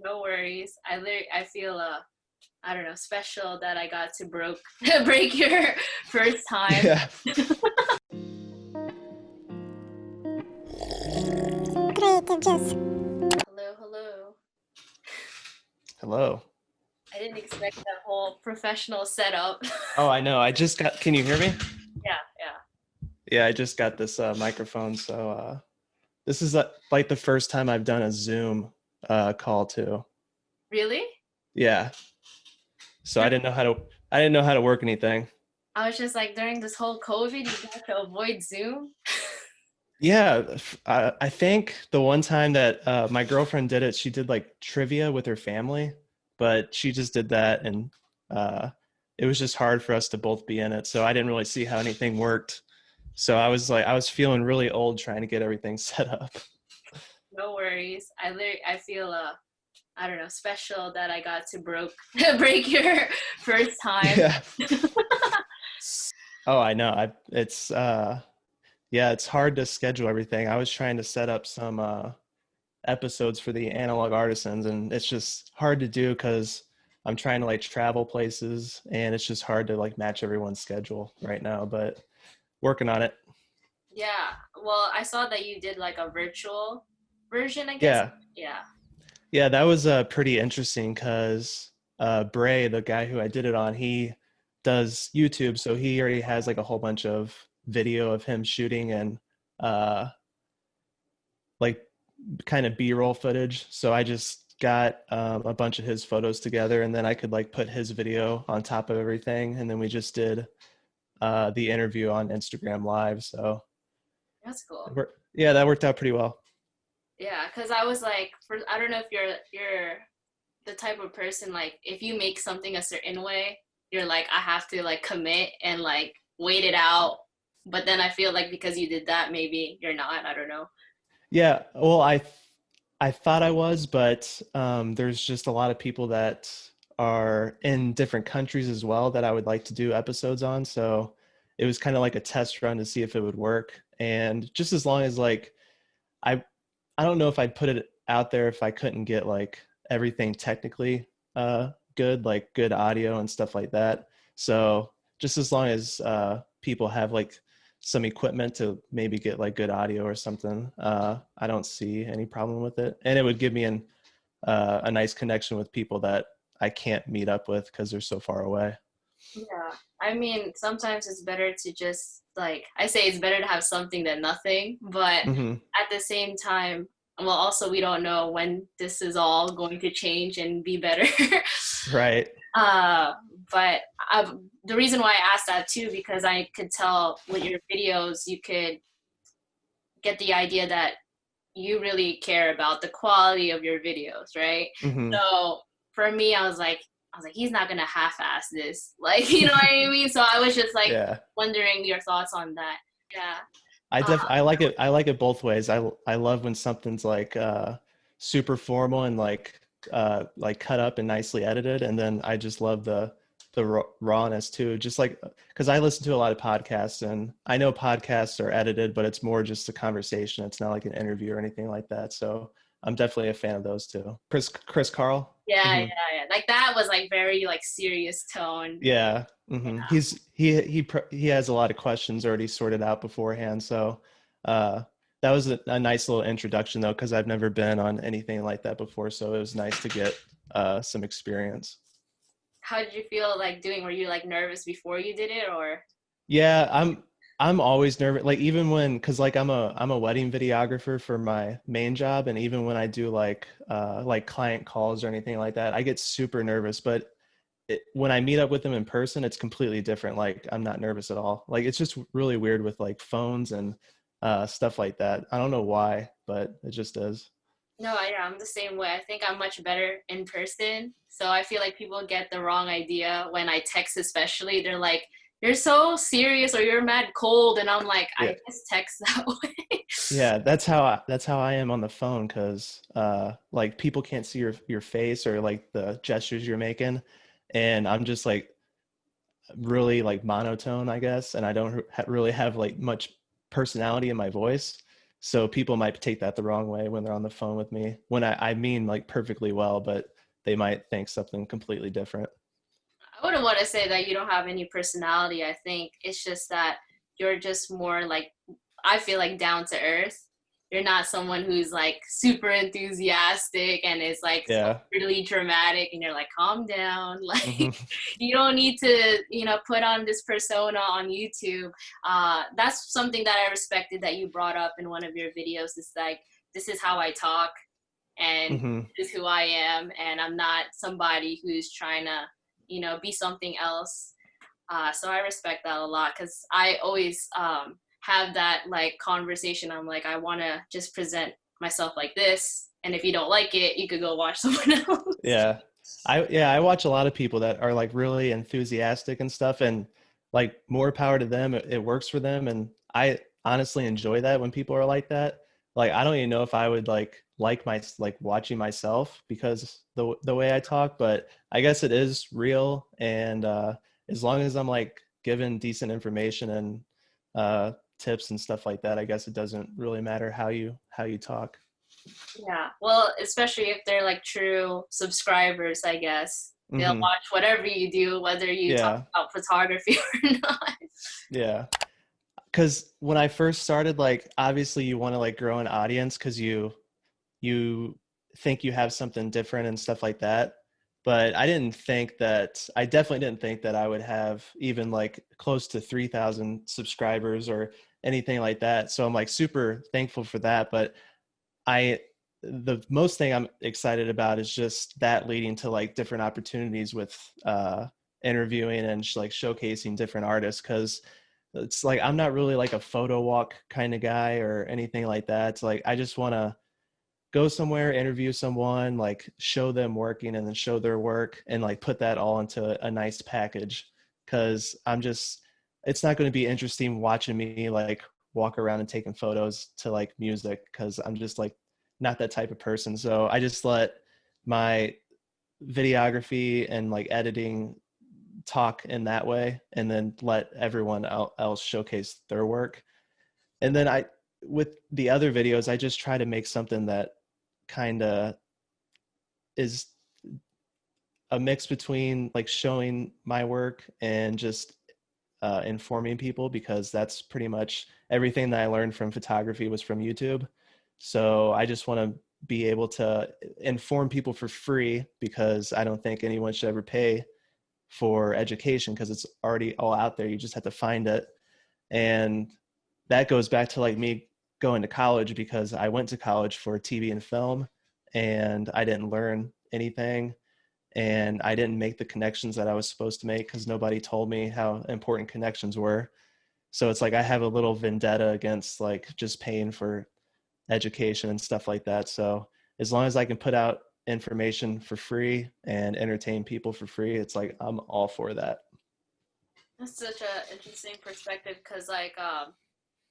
No worries. I feel I don't know, special that I got to break your first time. Yeah. Creative juice. Hello, hello. Hello. I didn't expect that whole professional setup. Oh, I know. Can you hear me? Yeah, yeah. Yeah, I just got this microphone. So this is like the first time I've done a Zoom call too. Really? Yeah. So I didn't know how to work anything. I was just like during this whole COVID, you got to avoid Zoom. Yeah. I think the one time that my girlfriend did it, she did like trivia with her family, but she just did that and uh, it was just hard for us to both be in it. So I didn't really see how anything worked. So I was feeling really old trying to get everything set up. No worries. I feel I don't know, special that I got to break your first time. Yeah. Oh, I know. It's yeah, it's hard to schedule everything. I was trying to set up some episodes for the analog artisans and it's just hard to do because I'm trying to like travel places and it's just hard to like match everyone's schedule right now, but working on it. Yeah. Well, I saw that you did like a virtual version, I guess. Yeah. Yeah. Yeah, that was pretty interesting because Bray, the guy who I did it on, he does YouTube, so he already has like a whole bunch of video of him shooting and uh, like kind of B-roll footage. So I just got a bunch of his photos together, and then I could like put his video on top of everything, and then we just did the interview on Instagram Live. So That's cool. yeah, that worked out pretty well. Yeah, because I was like, I don't know if you're the type of person like if you make something a certain way, you're like I have to like commit and like wait it out. But then I feel like because you did that, maybe you're not. I don't know. Yeah, well, I thought I was, but there's just a lot of people that are in different countries as well that I would like to do episodes on. So it was kind of like a test run to see if it would work. And just as long as like I I don't know if I'd put it out there if I couldn't get like everything technically good, like good audio and stuff like that. So just as long as people have like some equipment to maybe get like good audio or something, I don't see any problem with it. And it would give me a nice connection with people that I can't meet up with because they're so far away. Yeah. I mean, sometimes it's better to just like I say it's better to have something than nothing, but Hmm. at the same time, well, also we don't know when this is all going to change and be better. Right. uh, but the reason why I asked that too, because I could tell with your videos, you could get the idea that you really care about the quality of your videos, right? Hmm. So for me, I was like, he's not gonna half-ass this, like, you know what I mean? So I was just like Yeah. wondering your thoughts on that. Yeah. I like it. I like it both ways. I love when something's like super formal and like cut up and nicely edited, and then I just love the rawness too. Just like because I listen to a lot of podcasts, and I know podcasts are edited, but it's more just a conversation. It's not like an interview or anything like that. So I'm definitely a fan of those too. Chris Carl. Yeah, yeah, Hmm. yeah. Like that was like very like serious tone. Yeah. Hmm. He has a lot of questions already sorted out beforehand. So uh, that was a nice little introduction though, because I've never been on anything like that before. So it was nice to get some experience. How did you feel like doing? Were you like nervous before you did it or? Yeah, I'm always nervous. Like even when, because like I'm a wedding videographer for my main job, and even when I do like client calls or anything like that, I get super nervous. But when I meet up with them in person, it's completely different. Like I'm not nervous at all. Like it's just really weird with like phones and stuff like that. I don't know why, but it just is. No, yeah, I'm the same way. I think I'm much better in person. So I feel like people get the wrong idea when I text, especially. They're like, you're so serious or you're mad cold. And I'm like, Yeah, I just text that way. yeah. That's how I am on the phone because like people can't see your face or like the gestures you're making, and I'm just like really like monotone, I guess, and I don't really have like much personality in my voice. So people might take that the wrong way when they're on the phone with me, when I mean like perfectly well, but they might think something completely different. I wouldn't want to say that you don't have any personality. I think it's just that you're just more like, I feel like down to earth. You're not someone who's like super enthusiastic and is like Yeah. really dramatic and you're like, calm down. Hmm. Like, you don't need to, put on this persona on YouTube. That's something that I respected that you brought up in one of your videos. It's like, this is how I talk and Hmm. this is who I am. And I'm not somebody who's trying to, be something else. So I respect that a lot because I always have that like conversation. I'm like, I want to just present myself like this. And if you don't like it, you could go watch someone else. Yeah. I watch a lot of people that are like really enthusiastic and stuff, and like more power to them. It works for them. And I honestly enjoy that when people are like that. Like, I don't even know if I would like my like watching myself because the way I talk, but I guess it is real. And as long as I'm like given decent information and tips and stuff like that, I guess it doesn't really matter how you talk. Yeah. Well, especially if they're like true subscribers, I guess. They'll Hmm. watch whatever you do, whether you talk Yeah. about photography or not. Yeah. Because when I first started, like obviously you want to like grow an audience because you think you have something different and stuff like that. But I definitely didn't think that I would have even like close to 3,000 subscribers or anything like that. So I'm like super thankful for that. But I the most thing I'm excited about is just that leading to like different opportunities with interviewing and like showcasing different artists, because it's like I'm not really like a photo walk kind of guy or anything like that. It's like I just want to go somewhere, interview someone, like show them working and then show their work and like put that all into a nice package. Cause it's not going to be interesting watching me like walk around and taking photos to like music. Cause I'm just like not that type of person. So I just let my videography and like editing talk in that way and then let everyone else showcase their work. And then with the other videos, I just try to make something that kind of is a mix between like showing my work and just informing people, because that's pretty much everything that I learned from photography was from YouTube. So I just want to be able to inform people for free, because I don't think anyone should ever pay for education because it's already all out there. You just have to find it. And that goes back to like me going to college, because I went to college for TV and film and I didn't learn anything and I didn't make the connections that I was supposed to make because nobody told me how important connections were. So it's like I have a little vendetta against like just paying for education and stuff like that. So as long as I can put out information for free and entertain people for free, it's like I'm all for that. That's such a interesting perspective because like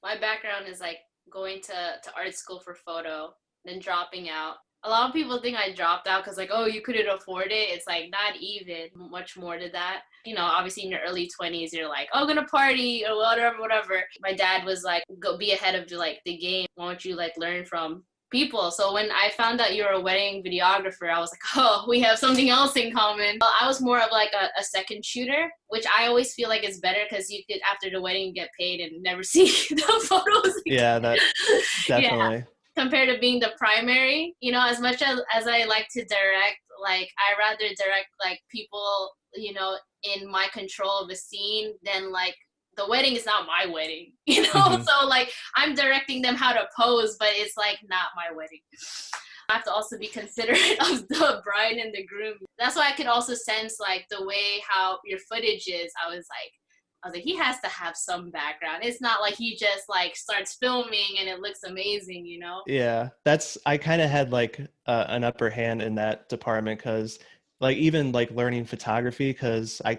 my background is like going to art school for photo, then dropping out. A lot of people think I dropped out because like, oh, you couldn't afford it. It's like not even much more to that. Obviously in your early 20s, you're like, oh, I'm gonna party or whatever. My dad was like, go be ahead of like the game. Why don't you like learn from people? So when I found out you were a wedding videographer, I was like, oh, we have something else in common. I was more of like a second shooter, which I always feel like is better because you could, after the wedding, get paid and never see the photos again. Yeah, that Yeah, definitely. compared to being the primary, as much as I like to direct, like I rather direct like people, in my control of a scene than like the wedding is not my wedding, Hmm. so like I'm directing them how to pose, but it's like not my wedding. I have to also be considerate of the bride and the groom. That's why I could also sense like the way how your footage is. I was like, he has to have some background. It's not like he just like starts filming and it looks amazing. Yeah, I kind of had like an upper hand in that department, because like even like learning photography, because I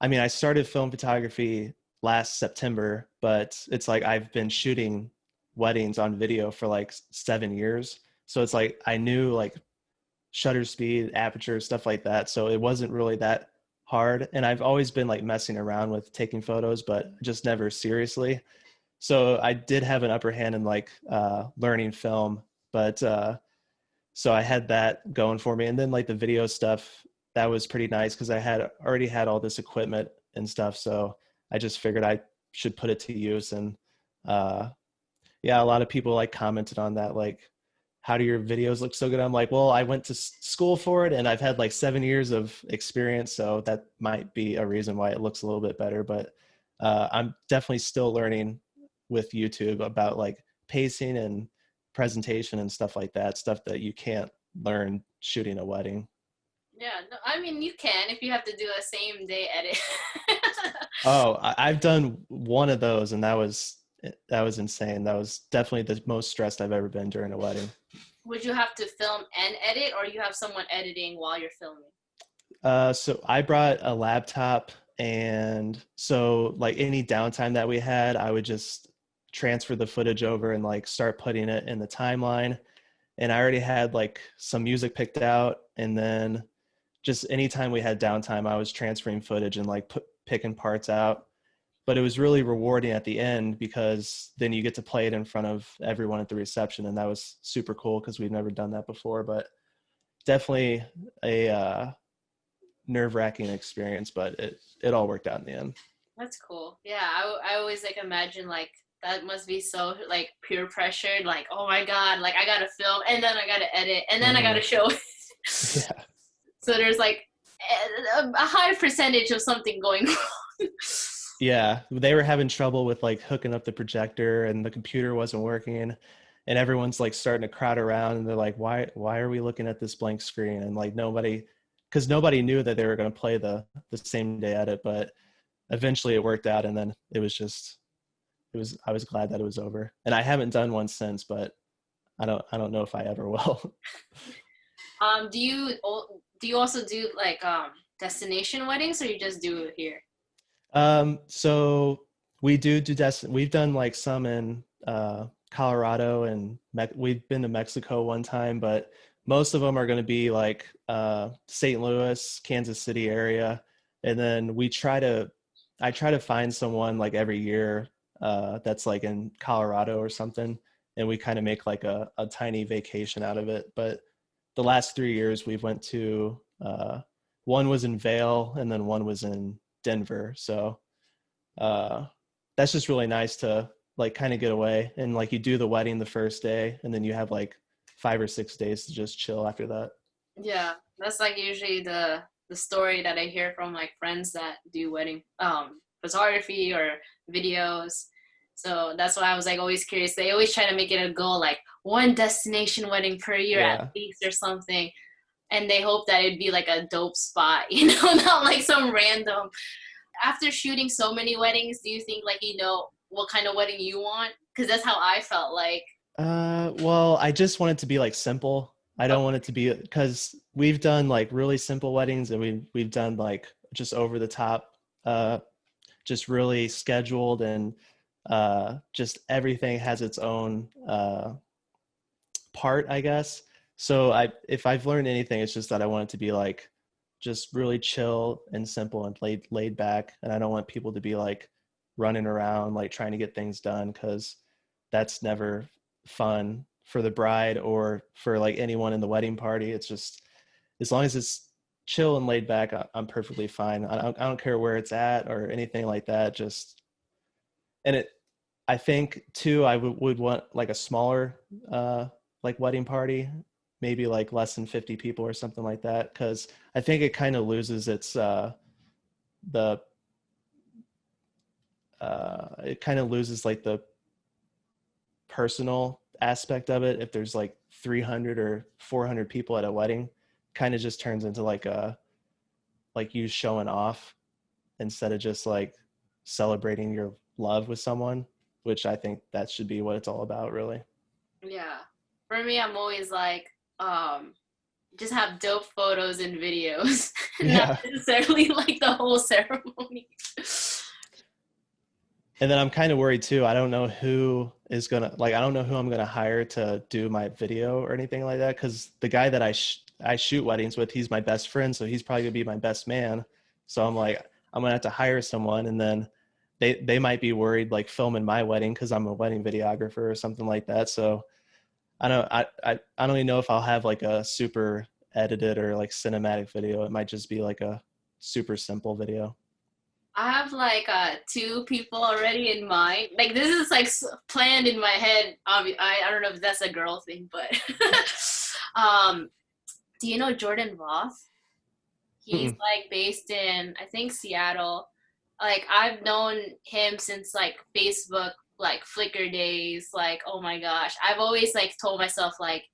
mean I started film photography last September, but it's like I've been shooting weddings on video for like 7 years. So it's like I knew like shutter speed, aperture, stuff like that. So it wasn't really that hard. And I've always been like messing around with taking photos, but just never seriously. so I did have an upper hand in like learning film, but so I had that going for me. And then like the video stuff, that was pretty nice because I had already had all this equipment and stuff. So I just figured I should put it to use. And uh, yeah, a lot of people like commented on that, like, how do your videos look so good? I'm like, well, I went to school for it and I've had like 7 years of experience. So that might be a reason why it looks a little bit better. But I'm definitely still learning with YouTube about like pacing and presentation and stuff like that, stuff that you can't learn shooting a wedding. Yeah, no, I mean you can if you have to do a same day edit. Oh, I've done one of those, and that was insane. That was definitely the most stressed I've ever been during a wedding. Would you have to film and edit, or you have someone editing while you're filming? So I brought a laptop, and so like any downtime that we had, I would just transfer the footage over and like start putting it in the timeline. And I already had like some music picked out, and then just anytime we had downtime, I was transferring footage and like picking parts out. But it was really rewarding at the end because then you get to play it in front of everyone at the reception, and that was super cool because we've never done that before. But definitely a nerve-wracking experience, but it all worked out in the end. That's cool. Yeah, I always like imagine like that must be so like peer pressured. Like, oh my god, like I gotta film and then I gotta edit and then I gotta show. Yeah. So there's like a high percentage of something going wrong. Yeah, they were having trouble with like hooking up the projector, and the computer wasn't working, and everyone's like starting to crowd around, and they're like, why are we looking at this blank screen? And like because nobody knew that they were going to play the same day edit. But eventually it worked out, and then I was glad that it was over. And I haven't done one since, but I don't know if I ever will. Do you also do like destination weddings, or you just do it here? So we we've done like some in Colorado, and we've been to Mexico one time, but most of them are going to be like St. Louis, Kansas City area. And then I try to find someone like every year that's like in Colorado or something, and we kind of make like a tiny vacation out of it. But the last 3 years we've went to one was in Vail, and then one was in Denver. So that's just really nice to like kind of get away, and like you do the wedding the first day, and then you have like 5 or 6 days to just chill after that. Yeah, that's like usually the story that I hear from like friends that do wedding photography or videos. So that's why I was like always curious. They always try to make it a goal, like one destination wedding per year at Yeah. least or something. And they hope that it'd be like a dope spot, you know, not like some random. After shooting so many weddings, do you think like you know what kind of wedding you want? Because that's how I felt like. Well, I just want it to be like simple. I don't want it to be, because we've done like really simple weddings, and we've done like just over the top, just really scheduled, and just everything has its own part, I guess. So if I've learned anything, it's just that I want it to be like just really chill and simple and laid back, and I don't want people to be like running around like trying to get things done, because that's never fun for the bride or for like anyone in the wedding party. It's just, as long as it's chill and laid back, I'm perfectly fine. I don't care where it's at or anything like that. Just, and I think too, I would want like a smaller like wedding party, maybe like less than 50 people or something like that, because I think it kind of loses its the it kind of loses like the personal aspect of it. If there's like 300 or 400 people at a wedding, kind of just turns into like like you showing off instead of just like celebrating your love with someone, which I think that should be what it's all about, really. Yeah. For me, I'm always like, just have dope photos and videos, not Yeah. necessarily like the whole ceremony. And then I'm kind of worried too. I don't know who is gonna like. I don't know who I'm gonna hire to do my video or anything like that. Because the guy that I shoot weddings with, he's my best friend, so he's probably gonna be my best man. So I'm like, I'm gonna have to hire someone, and then they might be worried like filming my wedding because I'm a wedding videographer or something like that. So I don't even know if I'll have like a super edited or like cinematic video. It might just be like a super simple video. I have like two people already in mind. Like this is like planned in my head. I don't know if that's a girl thing, but do you know Jordan Voss? He's Mm-mm. like based in I think Seattle. Like I've known him since like Facebook, like Flickr days. Like oh my gosh, I've always like told myself like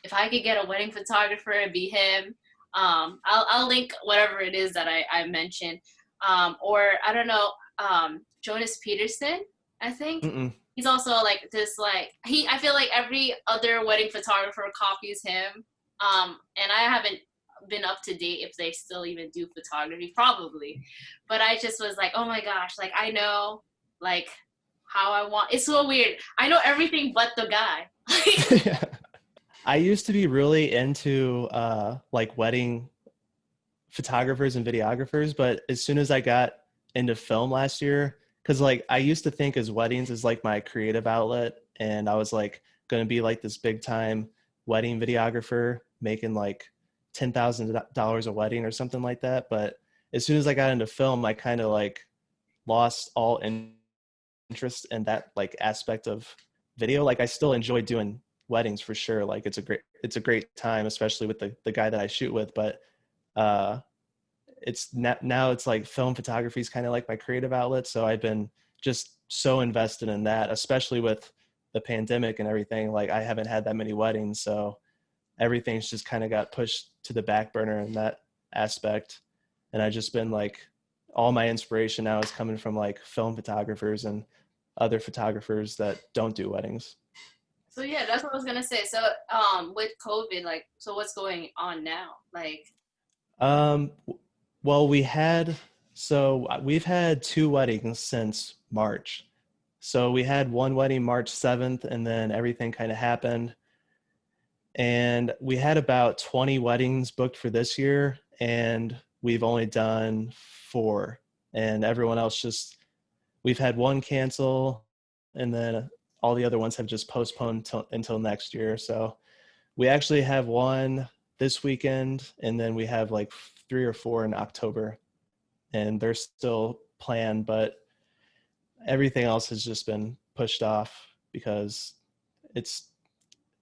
if I could get a wedding photographer, it'd be him. I'll link whatever it is that I mentioned. Or I don't know, Jonas Peterson. I think Mm-mm. he's also like this like he. I feel like every other wedding photographer copies him. And I haven't been up to date if they still even do photography, probably. But I just was like, oh my gosh, like I know like how I want. It's so weird. I know everything but the guy. Yeah. I used to be really into like wedding photographers and videographers, but as soon as I got into film last year, because like I used to think as weddings is like my creative outlet, and I was like going to be like this big time wedding videographer making like $10,000 a wedding or something like that. But as soon as I got into film, I kind of like lost all interest in that like aspect of video. Like I still enjoy doing weddings for sure. Like it's a great time, especially with the guy that I shoot with. But uh, now it's like film photography is kind of like my creative outlet. So I've been just so invested in that, especially with the pandemic and everything. Like I haven't had that many weddings, so everything's just kind of got pushed to the back burner in that aspect. And I just been like, all my inspiration now is coming from like film photographers and other photographers that don't do weddings. So yeah, that's what I was gonna say. So with COVID, like, so what's going on now? Like, Um, well, we've had two weddings since March. So we had one wedding March 7th, and then everything kind of happened. And we had about 20 weddings booked for this year, and we've only done four. And everyone else we've had one cancel, and then all the other ones have just postponed until next year. So we actually have one this weekend, and then we have like three or four in October, and they're still planned, but everything else has just been pushed off because it's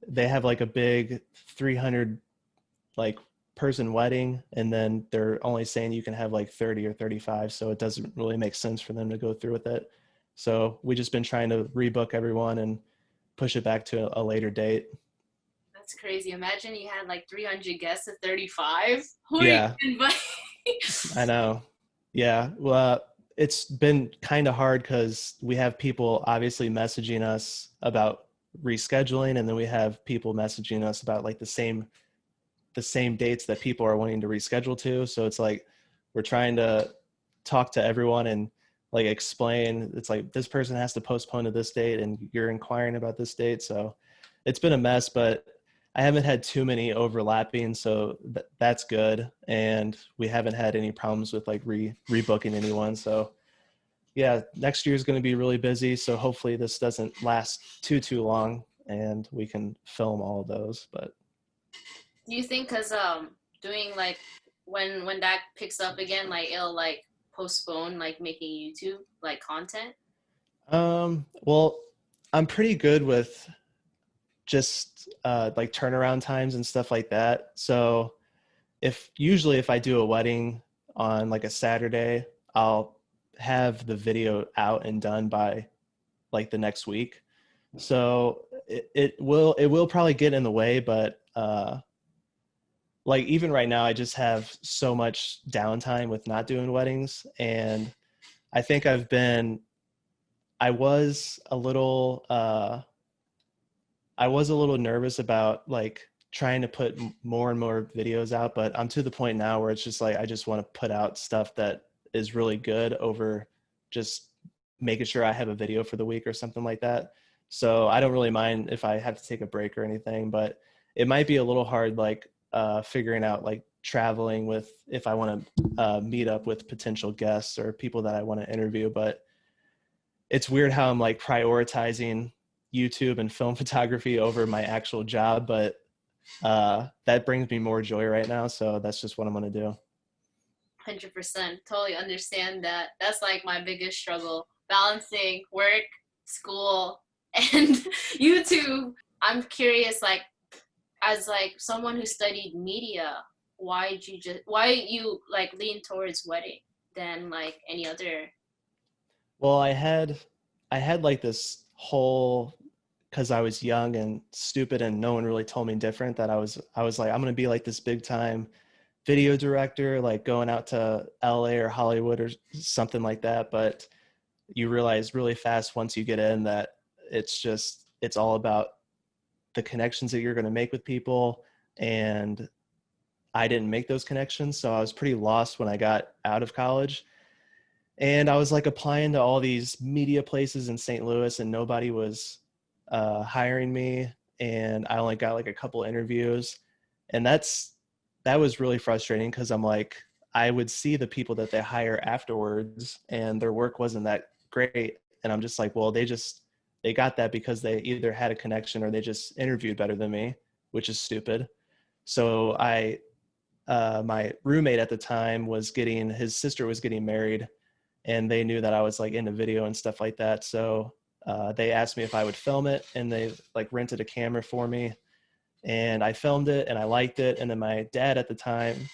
they have like a big 300 like person wedding, and then they're only saying you can have like 30 or 35, so it doesn't really make sense for them to go through with it. So we just been trying to rebook everyone and push it back to a later date. that's crazy. Imagine you had like 300 guests at 35. Who are you Yeah, gonna invite? I know. Yeah, well, it's been kind of hard because we have people obviously messaging us about rescheduling, and then we have people messaging us about like the same dates that people are wanting to reschedule to. So it's like we're trying to talk to everyone and like explain it's like this person has to postpone to this date and you're inquiring about this date. So it's been a mess, but I haven't had too many overlapping, so that's good. And we haven't had any problems with like rebooking anyone. So yeah, next year is going to be really busy. So hopefully this doesn't last too long and we can film all of those. But Do you think because doing like when that picks up again, like it'll like postpone like making YouTube like content? well, I'm pretty good with just like turnaround times and stuff like that. So if I do a wedding on like a Saturday, I'll have the video out and done by like the next week. So it will probably get in the way, but like even right now I just have so much downtime with not doing weddings, and I think I was a little nervous about like trying to put more and more videos out, but I'm to the point now where it's just like I just want to put out stuff that is really good over just making sure I have a video for the week or something like that. So I don't really mind if I have to take a break or anything, but it might be a little hard like figuring out like traveling with if I want to meet up with potential guests or people that I want to interview. But it's weird how I'm like prioritizing YouTube and film photography over my actual job, but that brings me more joy right now. So that's just what I'm going to do. 100%. Totally understand that. That's like my biggest struggle, balancing work, school, and YouTube. I'm curious, like, as like someone who studied media, why you like lean towards wedding than like any other? Well, I had like this whole, because I was young and stupid and no one really told me different, that I was like, I'm going to be like this big time video director, like going out to LA or Hollywood or something like that. But you realize really fast once you get in that it's all about the connections that you're going to make with people. And I didn't make those connections. So I was pretty lost when I got out of college. And I was like applying to all these media places in St. Louis and nobody was hiring me. And I only got like a couple interviews. And that was really frustrating because I'm like, I would see the people that they hire afterwards and their work wasn't that great. And I'm just like, well, they got that because they either had a connection or they just interviewed better than me, which is stupid. So my roommate at the time his sister was getting married and they knew that I was like into video and stuff like that. So they asked me if I would film it and they like rented a camera for me and I filmed it and I liked it. And then my dad at the time,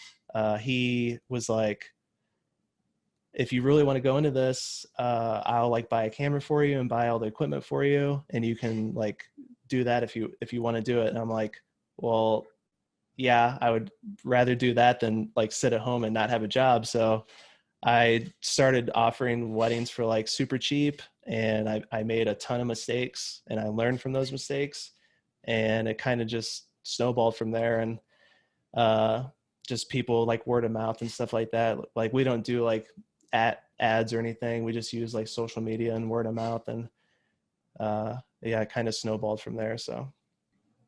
he was like, if you really want to go into this, I'll like buy a camera for you and buy all the equipment for you. And you can like do that if you want to do it. And I'm like, well, yeah, I would rather do that than like sit at home and not have a job. So I started offering weddings for like super cheap and I made a ton of mistakes and I learned from those mistakes and it kind of just snowballed from there. And just people like word of mouth and stuff like that. Like we don't do like ads or anything. We just use like social media and word of mouth and yeah, it kind of snowballed from there. So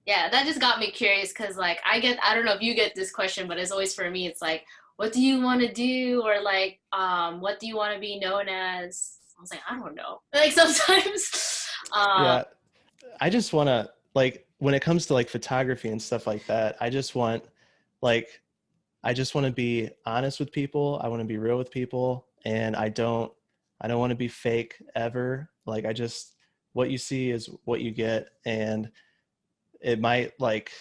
Yeah, that just got me curious because like I don't know if you get this question, but it's always for me, it's like, what do you want to do? Or like, what do you want to be known as? I was like, I don't know. Like sometimes, yeah, I just want to like, when it comes to like photography and stuff like that, like, I just want to be honest with people. I want to be real with people and I don't want to be fake ever. Like what you see is what you get. And it might like,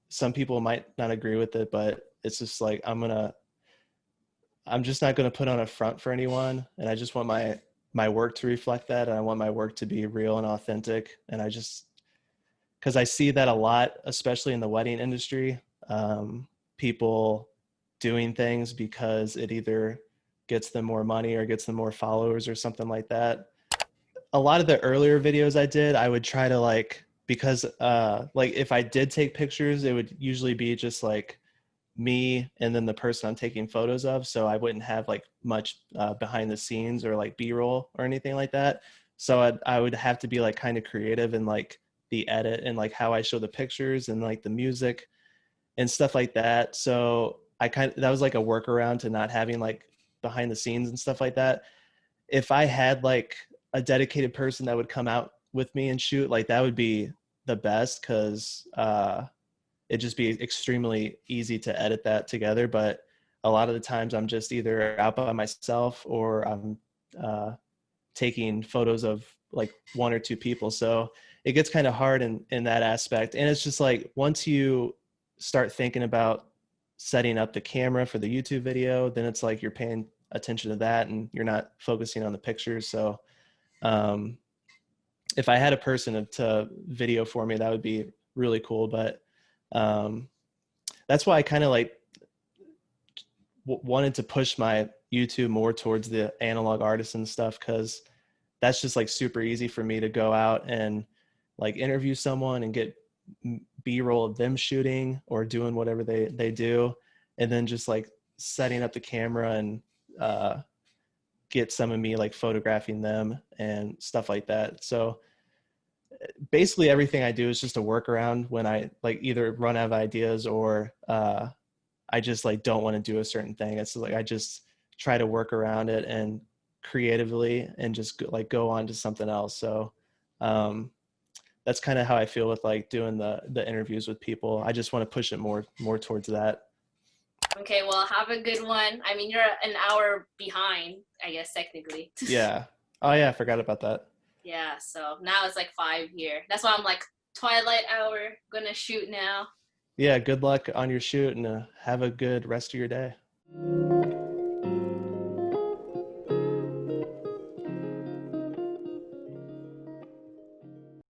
some people might not agree with it, but it's just like, I'm just not going to put on a front for anyone. And I just want my work to reflect that. And I want my work to be real and authentic. And because I see that a lot, especially in the wedding industry, people doing things because it either gets them more money or gets them more followers or something like that. A lot of the earlier videos I did, I would try to like, because like if I did take pictures, it would usually be just like me and then the person I'm taking photos of. So I wouldn't have like much behind the scenes or like B-roll or anything like that. So I would have to be like kind of creative in like the edit and like how I show the pictures and like the music and stuff like that. So that was like a workaround to not having like behind the scenes and stuff like that. If I had like a dedicated person that would come out with me and shoot, like that would be the best because it'd just be extremely easy to edit that together. But a lot of the times I'm just either out by myself or I'm taking photos of like one or two people. So it gets kind of hard in that aspect. And it's just like, once you start thinking about setting up the camera for the YouTube video, then it's like you're paying attention to that and you're not focusing on the pictures. So if I had a person to video for me, that would be really cool. But that's why I kind of like wanted to push my YouTube more towards the analog artisan stuff, because that's just like super easy for me to go out and like interview someone and get B-roll of them shooting or doing whatever they do, and then just like setting up the camera and get some of me like photographing them and stuff like that. So basically everything I do is just a workaround when I like either run out of ideas or I just like don't want to do a certain thing. It's like I just try to work around it and creatively and just go on to something else. So that's kind of how I feel with like doing the interviews with people. I just want to push it more towards that. Okay, well, have a good one. I mean, you're an hour behind, I guess, technically. Yeah. Oh yeah, I forgot about that. Yeah, so now it's like 5 here. That's why I'm like, twilight hour, gonna shoot now. Yeah, good luck on your shoot and have a good rest of your day.